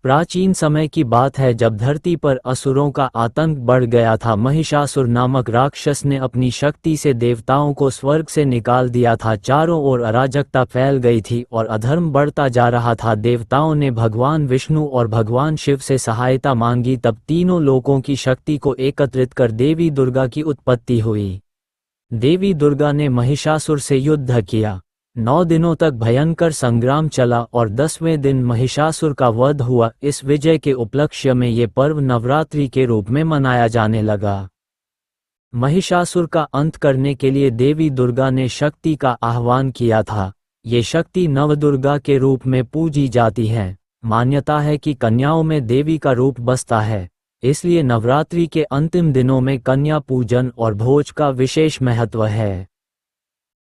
प्राचीन समय की बात है जब धरती पर असुरों का आतंक बढ़ गया था। महिषासुर नामक राक्षस ने अपनी शक्ति से देवताओं को स्वर्ग से निकाल दिया था। चारों ओर अराजकता फैल गई थी और अधर्म बढ़ता जा रहा था। देवताओं ने भगवान विष्णु और भगवान शिव से सहायता मांगी। तब तीनों लोकों की शक्ति को एकत्रित कर देवी दुर्गा की उत्पत्ति हुई। देवी दुर्गा ने महिषासुर से युद्ध किया। 9 दिनों तक भयंकर संग्राम चला और 10वें दिन महिषासुर का वध हुआ। इस विजय के उपलक्ष्य में ये पर्व नवरात्रि के रूप में मनाया जाने लगा। महिषासुर का अंत करने के लिए देवी दुर्गा ने शक्ति का आह्वान किया था। ये शक्ति नवदुर्गा के रूप में पूजी जाती है। मान्यता है कि कन्याओं में देवी का रूप बसता है, इसलिए नवरात्रि के अंतिम दिनों में कन्या पूजन और भोज का विशेष महत्व है।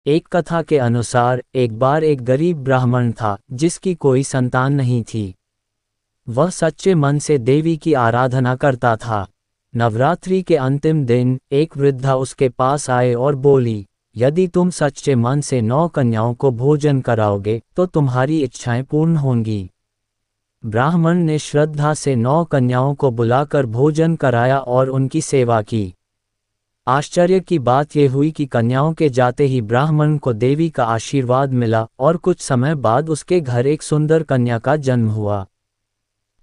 एक कथा के अनुसार एक बार एक गरीब ब्राह्मण था जिसकी कोई संतान नहीं थी। वह सच्चे मन से देवी की आराधना करता था। नवरात्रि के अंतिम दिन एक वृद्धा उसके पास आए और बोली, यदि तुम सच्चे मन से 9 कन्याओं को भोजन कराओगे तो तुम्हारी इच्छाएं पूर्ण होंगी। ब्राह्मण ने श्रद्धा से 9 कन्याओं को बुलाकर भोजन कराया और उनकी सेवा की। आश्चर्य की बात यह हुई कि कन्याओं के जाते ही ब्राह्मण को देवी का आशीर्वाद मिला और कुछ समय बाद उसके घर एक सुंदर कन्या का जन्म हुआ।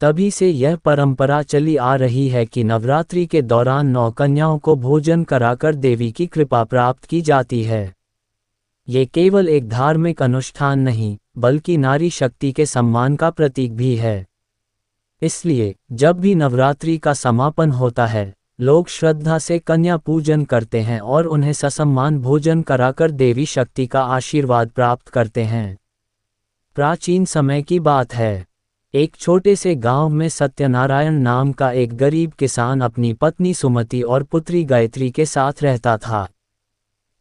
तभी से यह परंपरा चली आ रही है कि नवरात्रि के दौरान 9 कन्याओं को भोजन कराकर देवी की कृपा प्राप्त की जाती है। ये केवल एक धार्मिक अनुष्ठान नहीं, बल्कि नारी शक्ति के सम्मान का प्रतीक भी है। इसलिए जब भी नवरात्रि का समापन होता है, लोग श्रद्धा से कन्या पूजन करते हैं और उन्हें ससम्मान भोजन कराकर देवी शक्ति का आशीर्वाद प्राप्त करते हैं। प्राचीन समय की बात है। एक छोटे से गांव में सत्यनारायण नाम का एक गरीब किसान अपनी पत्नी सुमति और पुत्री गायत्री के साथ रहता था।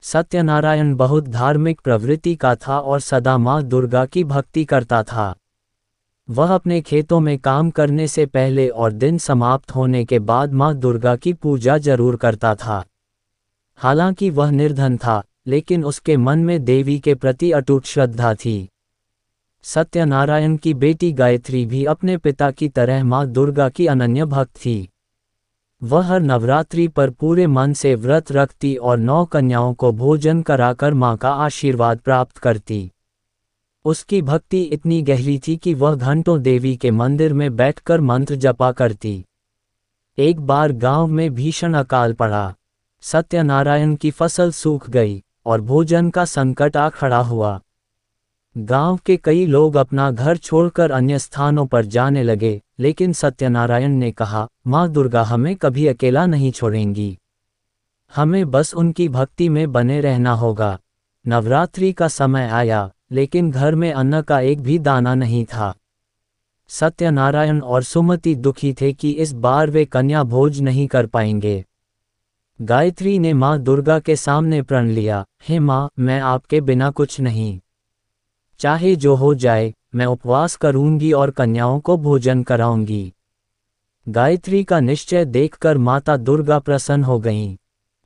सत्यनारायण बहुत धार्मिक प्रवृत्ति का था और सदा माँ दुर्गा की भक्ति करता था। वह अपने खेतों में काम करने से पहले और दिन समाप्त होने के बाद माँ दुर्गा की पूजा जरूर करता था। हालांकि वह निर्धन था, लेकिन उसके मन में देवी के प्रति अटूट श्रद्धा थी। सत्यनारायण की बेटी गायत्री भी अपने पिता की तरह माँ दुर्गा की अनन्य भक्त थी। वह हर नवरात्रि पर पूरे मन से व्रत रखती और 9 कन्याओं को भोजन कराकर माँ का आशीर्वाद प्राप्त करती। उसकी भक्ति इतनी गहरी थी कि वह घंटों देवी के मंदिर में बैठकर मंत्र जपा करती। एक बार गांव में भीषण अकाल पड़ा। सत्यनारायण की फसल सूख गई और भोजन का संकट आ खड़ा हुआ। गांव के कई लोग अपना घर छोड़कर अन्य स्थानों पर जाने लगे, लेकिन सत्यनारायण ने कहा, माँ दुर्गा हमें कभी अकेला नहीं छोड़ेंगी। हमें बस उनकी भक्ति में बने रहना होगा। नवरात्रि का समय आया, लेकिन घर में अन्न का एक भी दाना नहीं था। सत्यनारायण और सुमति दुखी थे कि इस बार वे कन्या भोज नहीं कर पाएंगे। गायत्री ने माँ दुर्गा के सामने प्रण लिया, हे माँ, मैं आपके बिना कुछ नहीं। चाहे जो हो जाए, मैं उपवास करूंगी और कन्याओं को भोजन कराऊंगी। गायत्री का निश्चय देखकर माता दुर्गा प्रसन्न हो गईं।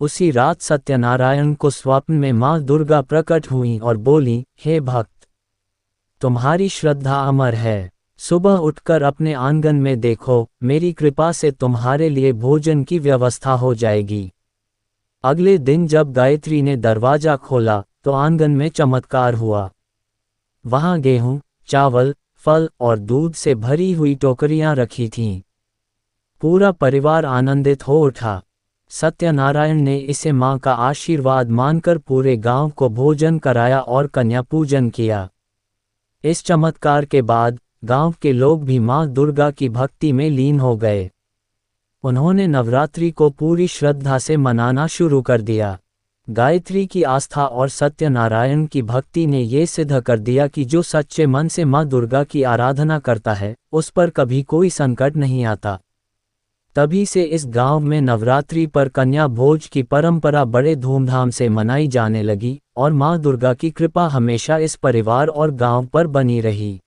उसी रात सत्यनारायण को स्वप्न में माँ दुर्गा प्रकट हुईं और बोली, हे भक्त, तुम्हारी श्रद्धा अमर है। सुबह उठकर अपने आंगन में देखो, मेरी कृपा से तुम्हारे लिए भोजन की व्यवस्था हो जाएगी। अगले दिन जब गायत्री ने दरवाजा खोला तो आंगन में चमत्कार हुआ। वहां गेहूं, चावल, फल और दूध से भरी हुई टोकरियां रखी थीं। पूरा परिवार आनंदित हो उठा। सत्यनारायण ने इसे मां का आशीर्वाद मानकर पूरे गांव को भोजन कराया और कन्या पूजन किया। इस चमत्कार के बाद गांव के लोग भी मां दुर्गा की भक्ति में लीन हो गए। उन्होंने नवरात्रि को पूरी श्रद्धा से मनाना शुरू कर दिया। गायत्री की आस्था और सत्यनारायण की भक्ति ने ये सिद्ध कर दिया कि जो सच्चे मन से मां दुर्गा की आराधना करता है, उस पर कभी कोई संकट नहीं आता। तभी से इस गांव में नवरात्रि पर कन्या भोज की परंपरा बड़े धूमधाम से मनाई जाने लगी और मां दुर्गा की कृपा हमेशा इस परिवार और गांव पर बनी रही।